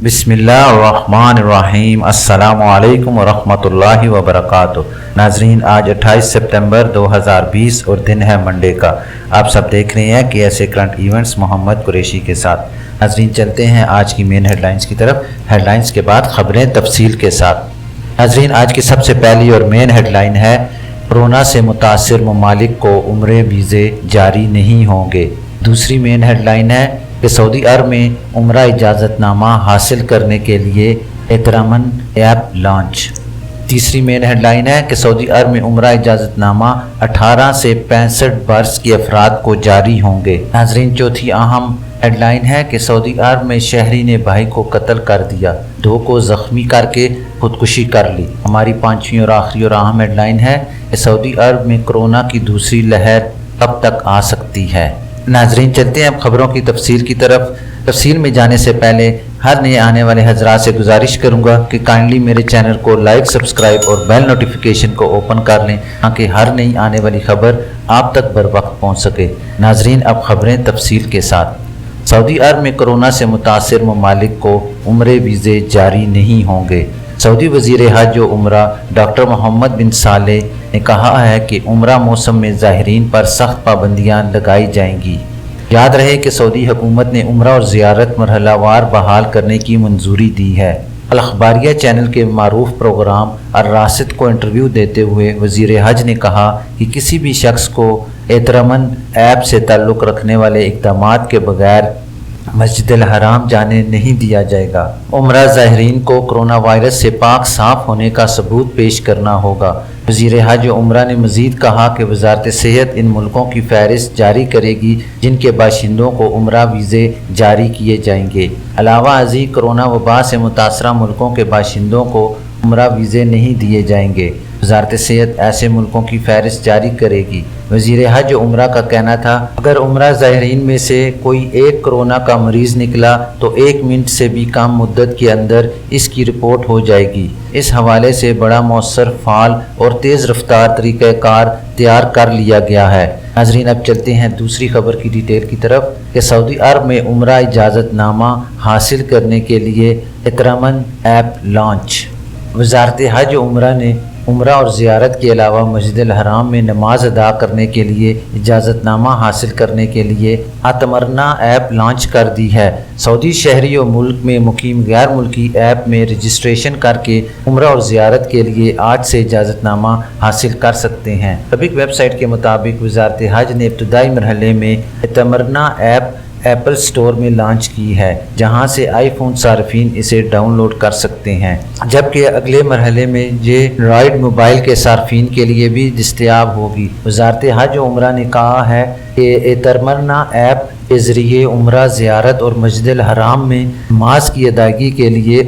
बिस्मिल्लाहिर्रहमानिर्रहीम अस्सलामु अलैकुम वरहमतुल्लाहि वबरकातुहू। नाजरीन, आज 28 सितंबर 2020 और दिन है मंडे का। आप सब देख रहे हैं KSA current events Mohammad Qureshi के साथ। नाजरीन, चलते हैं आज की मेन हेडलाइंस की तरफ। हेडलाइंस के बाद खबरें तफसील के साथ। नाजरीन, आज की सबसे पहली और मेन हेडलाइन है कोरोना से मुतासिर ममालिक को उम्रे वीज़े जारी नहीं होंगे। दूसरी मेन हेडलाइन है कि सऊदी अरब में उम्रा इजाज़तनामा हासिल करने के लिए एहतरामन ऐप लॉन्च। तीसरी मेन हेडलाइन है कि सऊदी अरब में उम्रा इजाज़तनामा 18 से 65 बरस के अफराद को जारी होंगे। नाज़रीन, चौथी अहम हेडलाइन है कि सऊदी अरब में शहरी ने भाई को कत्ल कर दिया, 2 को ज़ख्मी करके खुदकुशी कर ली। हमारी पांचवी और आखिरी और अहम हेडलाइन है कि सऊदी अरब में कोरोना की दूसरी लहर कब तक आ सकती है। नाजरीन, चलते हैं अब खबरों की तफसील की तरफ। तफसील में जाने से पहले हर नए आने वाले हजरात से गुजारिश करूंगा कि काइंडली मेरे चैनल को लाइक, सब्सक्राइब और बेल नोटिफिकेशन को ओपन कर लें ताकि हर नई आने वाली खबर आप तक बर वक्त पहुँच सके। नाजरीन, अब खबरें तफसील के साथ। सऊदी अरब में कोरोना से मुतासिर ममालिक को उम्रे वीज़े जारी नहीं होंगे। सऊदी वज़ीर हज व उम्रा डॉक्टर मोहम्मद बिन सालेह ने कहा है कि उम्रा मौसम में ज़ाहिरीन पर सख्त पाबंदियाँ लगाई जाएंगी। याद रहे कि सऊदी हुकूमत ने उम्रा और ज़ियारत मरहलावार बहाल करने की मंजूरी दी है। अल अखबारिया चैनल के मारूफ प्रोग्राम अर रासिद को इंटरव्यू देते हुए वज़ीर हज ने कहा कि किसी भी शख्स को एहतरामन ऐप से ताल्लुक़ रखने वाले इक़दामात के बगैर मस्जिद हराम जाने नहीं दिया जाएगा। उम्रा ज़ाहिरीन को कोरोना वायरस से पाक साफ होने का सबूत पेश करना होगा। वज़ीर हज व उम्रा ने मज़ीद कहा कि वज़ारत सेहत इन मुल्कों की फ़हरिस्त जारी करेगी जिनके बाशिंदों को उम्रा वीज़े जारी किए जाएंगे। अलावा अज़ी कोरोना वबा से मुतासरा मुल्कों के बाशिंदों को उम्रा वीज़े नहीं दिए जाएंगे। वज़ारत सेहत ऐसे मुल्कों की फ़हरिस्त जारी करेगी। वज़ीर हज व उम्रा का कहना था, अगर उम्रा ज़ाहिरीन में से कोई एक कोरोना का मरीज़ निकला तो 1 मिनट से भी कम मुद्दत के अंदर इसकी रिपोर्ट हो जाएगी। इस हवाले से बड़ा मौसर, फाल और तेज़ रफ्तार तरीक़ाकार तैयार कर लिया गया है। नाज़रीन, अब चलते हैं दूसरी खबर की डिटेल की तरफ कि सऊदी अरब में उम्रा इजाज़तनामा हासिल करने के लिए एहतरामन ऐप लॉन्च। वज़ारत हज व उम्रा ने उम्रा और ज़ियारत के अलावा मस्जिद हराम में नमाज अदा करने के लिए इजाज़तनामा हासिल करने के लिए एअतमरना ऐप लॉन्च कर दी है। सऊदी शहरी और मुल्क में मुकीम गैर मुल्की ऐप में रजिस्ट्रेशन करके उम्रा और ज़ियारत के लिए आज से इजाज़तनामा हासिल कर सकते हैं। सबिक वेबसाइट के मुताबिक वज़ारत हज ने इब्तदाई मरहले में एअतमरना ऐप एप्पल स्टोर में लॉन्च की है, जहां से आईफोन सार्फिन इसे डाउनलोड कर सकते हैं, जबकि अगले मरहले में ये एंड्रॉयड मोबाइल के सार्फिन के लिए भी दस्तयाब होगी। वज़ारत हज व उम्रा ने कहा है कि एअतमरना ऐप के ज़रिए उम्रा, ज़ियारत और मस्जिद हराम में नमाज की अदायगी के लिए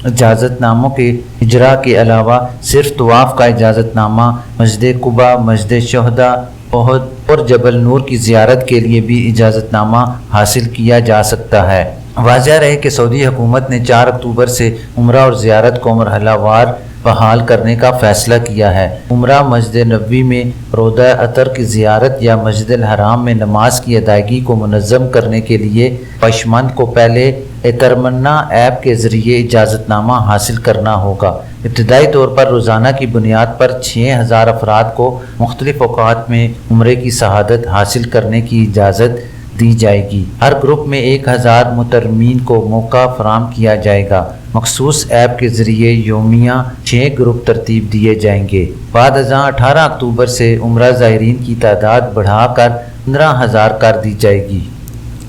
इजाज़तनामों के इजरा के अलावा सिर्फ तवाफ़ का इजाज़तनामा, मस्जिद कुबा, मस्जिद शहदा और जबल नूर की ज़ियारत के लिए भी इजाज़तनामा हासिल किया जा सकता है। वाज़ेह रहे कि सऊदी हुकूमत ने 4 अक्टूबर से उम्रा और ज़ियारत को मरहलावार बहाल करने का फ़ैसला किया है। उम्रा, मस्जिद नबवी में रोज़ा अतर की ज़ियारत या मस्जिद हराम में नमाज की अदायगी को मुनज़्ज़म करने के लिए ख्वाहिशमंद को पहले एअतमरना ऐप के ज़रिए इजाज़तनामा हासिल करना होगा। इब्तदाई तौर पर रोज़ाना की बुनियाद पर 6000 अफराद को मुख्तलिफ़ औक़ात में उम्रे की शहादत हासिल करने की इजाज़त दी जाएगी। हर ग्रुप में 1000 मुतरमीन को मौका फराम किया जाएगा। मखसूस ऐप के ज़रिए योमिया 6 ग्रुप तरतीब दिए जाएंगे। बाद अज़ां 18 अक्टूबर से उम्रा ज़ाहिरीन की तादाद बढ़ाकर 15000 कर दी जाएगी।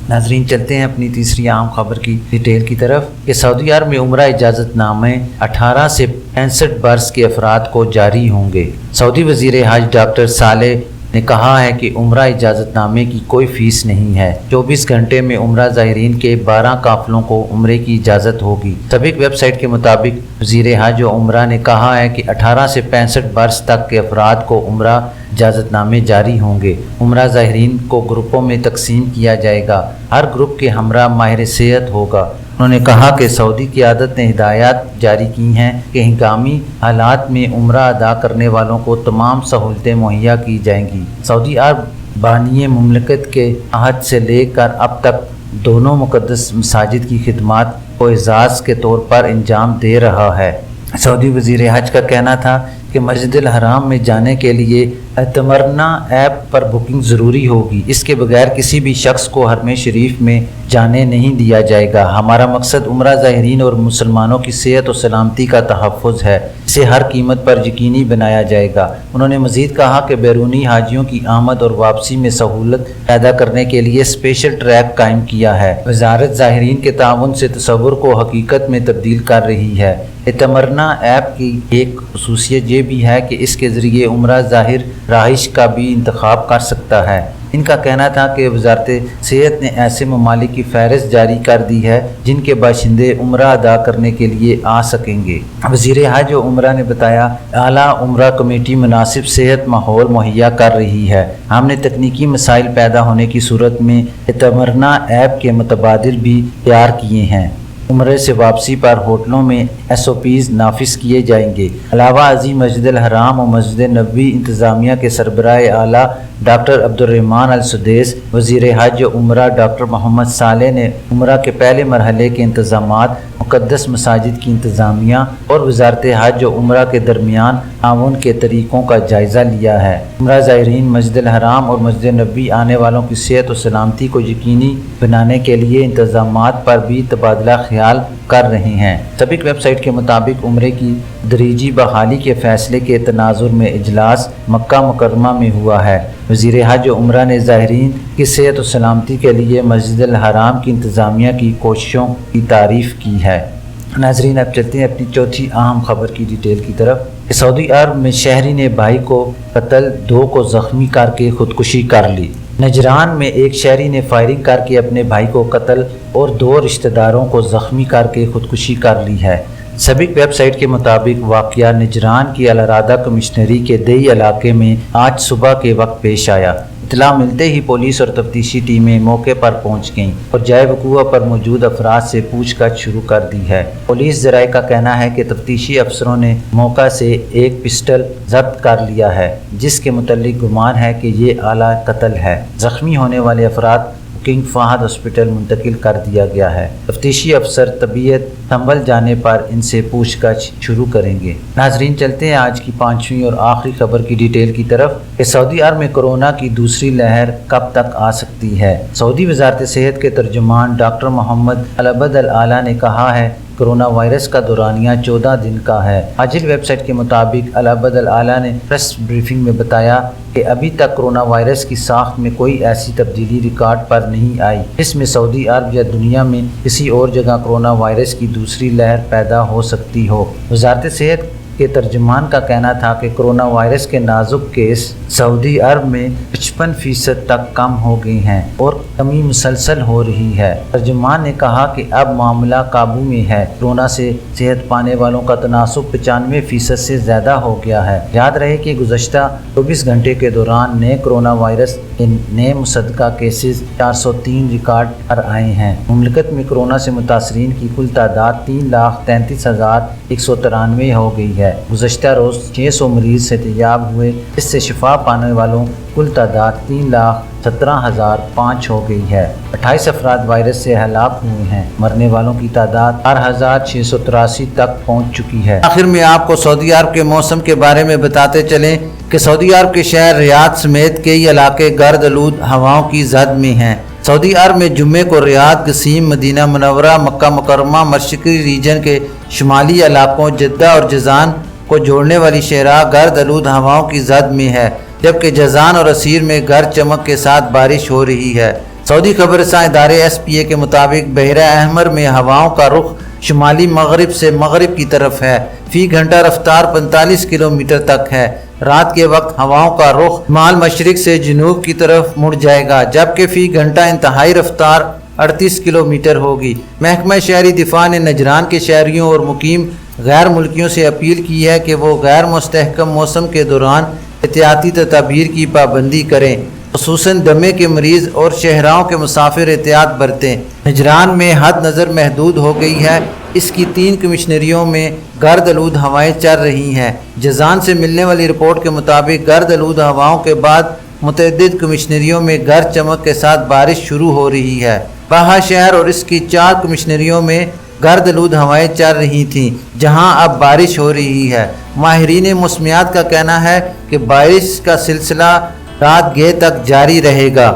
नाज़रीन, चलते हैं अपनी तीसरी आम खबर की डिटेल की तरफ कि सऊदी अरब में उम्रा इजाज़तनामे 18 से 65 बरस के अफराद को जारी होंगे। सऊदी वज़ीर हज डॉक्टर सालेह ने कहा है कि उम्रा इजाज़तनामे की कोई फ़ीस नहीं है। 24 घंटे में उम्रा ज़ाहिरीन के 12 काफ़िलों को उम्रे की इजाज़त होगी। सबिक वेबसाइट के मुताबिक वज़ीर हज व उम्रा ने कहा है कि 18 से 65 बरस तक के अफराद को उम्रा इजाज़तनामे जारी होंगे। उम्रा ज़ाहिरीन को ग्रुपों में तकसीम किया जाएगा। हर ग्रुप के हमरा माहिर सेहत होगा। उन्होंने कहा कि सऊदी क़यादत ने हिदायत जारी की हैं कि हंगामी हालात में उम्रा अदा करने वालों को तमाम सहूलतें मुहैया की जाएंगी। सऊदी अरब बानिए मुमलिकत के अहद से लेकर अब तक दोनों मुक़द्दस मसाजिद की खिदमात को एजाज़ के तौर पर अंजाम दे रहा है। सऊदी वज़ीर हज का कहना था कि मस्जिद हराम में जाने के लिए एअतमरना ऐप पर बुकिंग ज़रूरी होगी। इसके बगैर किसी भी शख्स को हरम शरीफ में जाने नहीं दिया जाएगा। हमारा मकसद उम्रा ज़ाहिरीन और मुसलमानों की सेहत और सलामती का तहफ़्फ़ुज़ है। इसे हर कीमत पर यकीनी बनाया जाएगा। उन्होंने मज़ीद कहा कि बैरूनी हाजियों की आमद और वापसी में सहूलत पैदा करने के लिए स्पेशल ट्रैक कायम किया है। वज़ारत ज़ाहिरीन के ताउन से तसव्वुर को हकीकत में तब्दील कर रही है। एअतमरना ऐप की एक खसूसियत ये भी है कि इसके ज़रिए उम्रा ज़ाहिर राहिश का भी इंतखाब कर सकता है। इनका कहना था कि वज़ारत सेहत ने ऐसे ममालिक की फ़हरिस्त जारी कर दी है जिनके बाशिंदे उम्रा अदा करने के लिए आ सकेंगे। वज़ीर हज और उम्रा ने बताया, आला उम्रा कमेटी मुनासिब सेहत माहौल मुहैया कर रही है। हमने तकनीकी मसाइल पैदा होने की सूरत में एअतमरना ऐप के मुतबादिल भी तैयार किए हैं। उम्रे से वापसी पर होटलों में SOPs नाफिज किए जाएंगे। अलावा अज़ीम मस्जिद हराम और मस्जिद नबवी इंतज़ामिया के सरबराह आला डॉक्टर अब्दुर्रहमान अल सुदैस, वज़ीर हज उम्रा डॉक्टर मोहम्मद सालेह ने उम्रा के पहले मरहले के इंतज़ामात, मुक़द्दस मसाजिद की इंतज़ामिया और वज़ारत हज और उम्रा के दरमियान ताउन के तरीक़ों का जायज़ा लिया है। उम्रा ज़ाहिरीन मस्जिद हराम और मस्जिद नबवी आने वालों की सेहत और सलामती को यकीनी बनाने के लिए इंतज़ामात पर भी तबादला ख्याल कर रहे हैं। सभी वेबसाइट के मुताबिक उम्रे की दरीजी बहाली के फैसले के तनाजुर में इजलास मक्का मुकर्रमा में हुआ है। वज़ीर हज और उम्रा ने ज़ाहिरीन की सेहत और सलामती के लिए मस्जिद हराम की इंतज़ामिया की कोशिशों की तारीफ़ की है। नाज़रीन, अब चलते हैं अपनी चौथी अहम खबर की डिटेल की तरफ। सऊदी अरब में शहरी ने भाई को कत्ल, 2 को ज़ख्मी करके खुदकुशी कर ली। नजरान में एक शहरी ने फायरिंग करके अपने भाई को कत्ल और 2 रिश्तेदारों को ज़ख्मी करके खुदकुशी कर ली है। सभी वेबसाइट के मुताबिक वाक़या नजरान की अलरादा कमिश्नरी के दई इलाके में आज सुबह के वक्त पेश आया। इत्तला मिलते ही पुलिस और तफ्तीशी टीमें मौके पर पहुंच गईं और जाए वक़ूआ पर मौजूद अफराद से पूछताछ शुरू कर दी है। पुलिस ज़राए का कहना है कि तफ्तीशी अफसरों ने मौका से एक पिस्टल जब्त कर लिया है, जिसके मुतल्लिक गुमान है कि ये आला कत्ल है। ज़ख्मी होने वाले अफराद किंग फहद हॉस्पिटल मुंतकिल कर दिया गया है। तफ्तीशी अफसर तबीयत संभल जाने पर इनसे पूछताछ शुरू करेंगे। नाजरीन, चलते हैं आज की 5वीं और आखिरी खबर की डिटेल की तरफ कि सऊदी अरब में कोरोना की दूसरी लहर कब तक आ सकती है। सऊदी वज़ारत सेहत के तर्जुमान डॉक्टर मोहम्मद अल-अबद अल-आला ने कहा है, कोरोना वायरस का दौरानिया 14 दिन का है। आजिल वेबसाइट के मुताबिक अल-अबद अल-आला ने प्रेस ब्रीफिंग में बताया कि अभी तक कोरोना वायरस की साख्त में कोई ऐसी तब्दीली रिकॉर्ड पर नहीं आई जिसमें सऊदी अरब या दुनिया में किसी और जगह कोरोना वायरस की दूसरी लहर पैदा हो सकती हो। वज़ारत सेहत के तर्जुमान का कहना था कि कोरोना वायरस के नाजुक केस सऊदी अरब में 55% तक कम हो गए हैं और कमी मुसलसल हो रही है। तर्जुमान ने कहा कि अब मामला काबू में है। कोरोना से सेहत पाने वालों का तनासुब 95% से ज़्यादा हो गया है। याद रहे कि गुज़श्ता 24 घंटे के दौरान नए कोरोना वायरस के नए मुसद्दका केसेस 403 रिकॉर्ड पर आए हैं। मुमलिकत में कोरोना से मुतासरीन की कुल तादाद 3,33,193 हो गई है। गुज़श्ता रोज़ 600 मरीज सेहतयाब हुए, इससे शिफा पाने वालों कुल तादाद 3,17,005 हो गई है। 28 अफराद वायरस से हलाक हुए हैं। मरने वालों की तादाद 4,683 तक पहुँच चुकी है। आखिर में आपको सऊदी अरब के मौसम के बारे में बताते चलें कि सऊदी अरब के शहर रियाद समेत कई इलाके गर्द आलूद हवाओं की जद में हैं। सऊदी अरब में जुम्मे को रियाद, गसीम, मदीना मुनव्वरा, मक्का मुकर्रमा, मशरिकी रीजन के शुमाली इलाकों जद्दा और जजान को जोड़ने वाली शहरा गर्द आलूद हवाओं की जद में है, जबकि जजान और असीर में गर्द चमक के साथ बारिश हो रही है। सऊदी खबरसां इदारे SPA के मुताबिक बहरा अहमर में हवाओं का रुख शुमाली मगरिब से मगरिब की तरफ है। फी घंटा रफ्तार 45 किलोमीटर तक है। रात के वक्त हवाओं का रुख माल मशरिक से जनूब की तरफ मुड़ जाएगा, जबकि फी घंटा इंतहाई रफ्तार 38 किलोमीटर होगी। महकमा शहरी दिफा ने नजरान के शहरियों और मुकीम गैर मुल्कियों से अपील की है कि वो गैर मुस्तहकम मौसम के दौरान एहतियाती तदाबीर की पाबंदी करें, खुसूसन दमे के मरीज और शहराओं के मुसाफिर एहतियात बरतें। नजरान में हद नज़र महदूद हो गई है। इसकी 3 कमिश्नरियों में गर्द आलूद हवाएं चल रही हैं। जजान से मिलने वाली रिपोर्ट के मुताबिक गर्द आलूद हवाओं के बाद मुतअद्दिद कमिश्नरियों में गर्द चमक के साथ बारिश शुरू हो रही है। बाहा शहर और इसकी 4 कमिश्नरियों में गर्द-आलूद हवाएं चल रही थीं, जहां अब बारिश हो रही है। माहिरीन मौसमियात का कहना है कि बारिश का सिलसिला रात गए तक जारी रहेगा।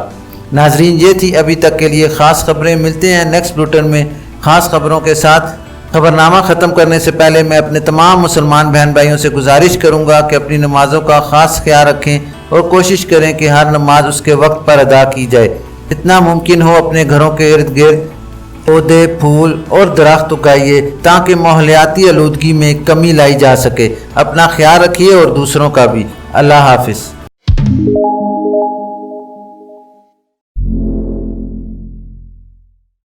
नाजरीन, ये थी अभी तक के लिए ख़ास खबरें। मिलते हैं नेक्स्ट बुलेटिन में ख़ास खबरों के साथ। खबरनामा ख़त्म करने से पहले मैं अपने तमाम मुसलमान बहन भाइयों से गुजारिश करूँगा कि अपनी नमाज़ों का ख़ास ख्याल रखें और कोशिश करें कि हर नमाज उसके वक्त पर अदा की जाए। जितना मुमकिन हो अपने घरों के इर्द गिर्द पौधे, फूल और दरख्त उगाइए ताकि माहौलियाती आलूदगी में कमी लाई जा सके। अपना ख्याल रखिए और दूसरों का भी। अल्लाह हाफिज़।